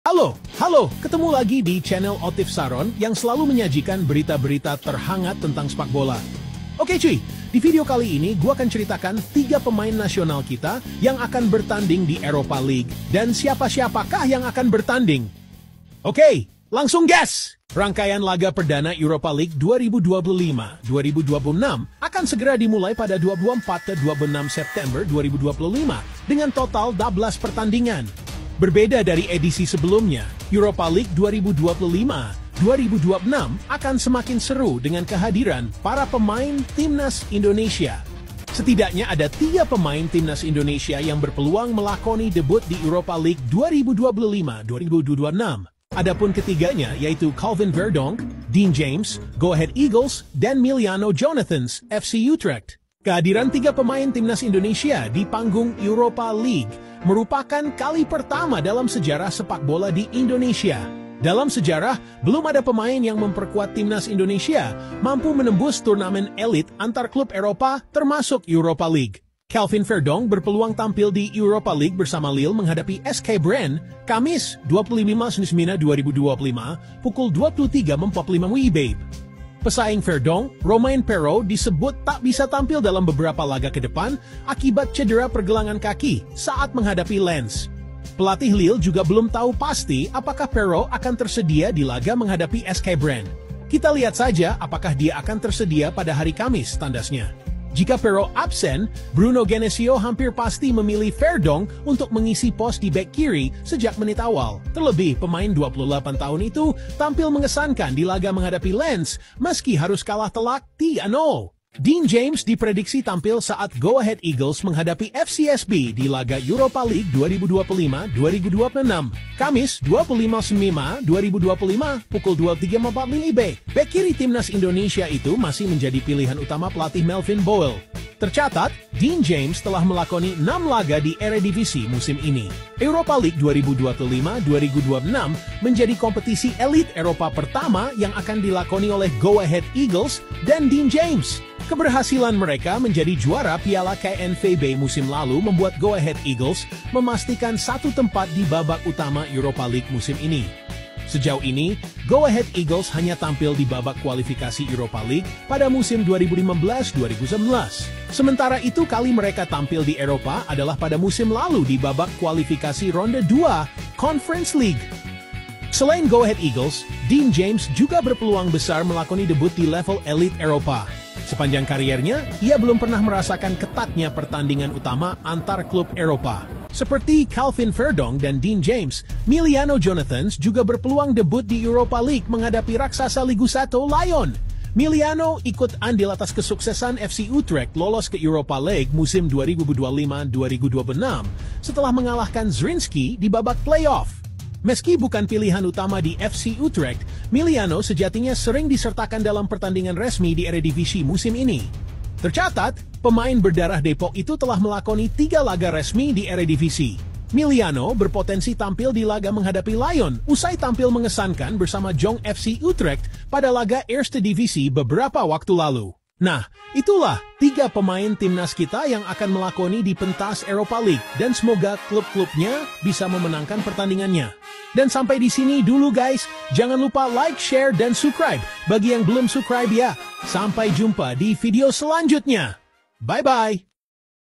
Halo, ketemu lagi di channel Otif Saron yang selalu menyajikan berita-berita terhangat tentang sepak bola. Oke cuy, di video kali ini gue akan ceritakan 3 pemain nasional kita yang akan bertanding di Europa League dan siapa-siapakah yang akan bertanding. Oke, langsung gas! Rangkaian laga perdana Europa League 2025-2026 akan segera dimulai pada 24-26 September 2025 dengan total 12 pertandingan. Berbeda dari edisi sebelumnya, Europa League 2025-2026 akan semakin seru dengan kehadiran para pemain Timnas Indonesia. Setidaknya ada 3 pemain Timnas Indonesia yang berpeluang melakoni debut di Europa League 2025-2026. Adapun ketiganya yaitu Calvin Verdonk, Dean James, Go Ahead Eagles, dan Miliano Jonathans, FC Utrecht. Kehadiran 3 pemain Timnas Indonesia di panggung Europa League merupakan kali pertama dalam sejarah sepak bola di Indonesia. Dalam sejarah, belum ada pemain yang memperkuat Timnas Indonesia mampu menembus turnamen elit antar klub Eropa termasuk Europa League. Calvin Verdonk berpeluang tampil di Europa League bersama Lille menghadapi SK Brand Kamis 25 September 2025 pukul 23.45 WIB. Pesaing Verdonk, Romain Perraud disebut tak bisa tampil dalam beberapa laga ke depan akibat cedera pergelangan kaki saat menghadapi Lens. Pelatih Lille juga belum tahu pasti apakah Perraud akan tersedia di laga menghadapi SK Brand. Kita lihat saja apakah dia akan tersedia pada hari Kamis, tandasnya. Jika Perraud absen, Bruno Genesio hampir pasti memilih Verdonk untuk mengisi pos di bek kiri sejak menit awal. Terlebih, pemain 28 tahun itu tampil mengesankan di laga menghadapi Lens meski harus kalah telak 3-0. Dean James diprediksi tampil saat Go Ahead Eagles menghadapi FCSB di laga Europa League 2025-2026. Kamis 25 September 2025 pukul 23.45 WIB. Bek kiri Timnas Indonesia itu masih menjadi pilihan utama pelatih Melvin Boyle. Tercatat, Dean James telah melakoni 6 laga di Eredivisie musim ini. Europa League 2025-2026 menjadi kompetisi elit Eropa pertama yang akan dilakoni oleh Go Ahead Eagles dan Dean James. Keberhasilan mereka menjadi juara Piala KNVB musim lalu membuat Go Ahead Eagles memastikan 1 tempat di babak utama Europa League musim ini. Sejauh ini, Go Ahead Eagles hanya tampil di babak kualifikasi Europa League pada musim 2015-2019. Sementara itu kali mereka tampil di Eropa adalah pada musim lalu di babak kualifikasi ronde 2 Conference League. Selain Go Ahead Eagles, Dean James juga berpeluang besar melakoni debut di level elit Eropa. Sepanjang kariernya, ia belum pernah merasakan ketatnya pertandingan utama antar klub Eropa. Seperti Calvin Verdonk dan Dean James, Miliano Jonathans juga berpeluang debut di Europa League menghadapi raksasa Ligue 1 Lyon. Miliano ikut andil atas kesuksesan FC Utrecht lolos ke Europa League musim 2025-2026 setelah mengalahkan Zrinski di babak playoff. Meski bukan pilihan utama di FC Utrecht, Miliano sejatinya sering disertakan dalam pertandingan resmi di Eredivisie musim ini. Tercatat, pemain berdarah Depok itu telah melakoni 3 laga resmi di Eredivisie. Miliano berpotensi tampil di laga menghadapi Lyon usai tampil mengesankan bersama Jong FC Utrecht pada laga Eerste Divisie beberapa waktu lalu. Nah, itulah 3 pemain timnas kita yang akan melakoni di pentas Europa League dan semoga klub-klubnya bisa memenangkan pertandingannya. Dan sampai di sini dulu guys, jangan lupa like, share, dan subscribe bagi yang belum subscribe ya. Sampai jumpa di video selanjutnya. Bye-bye.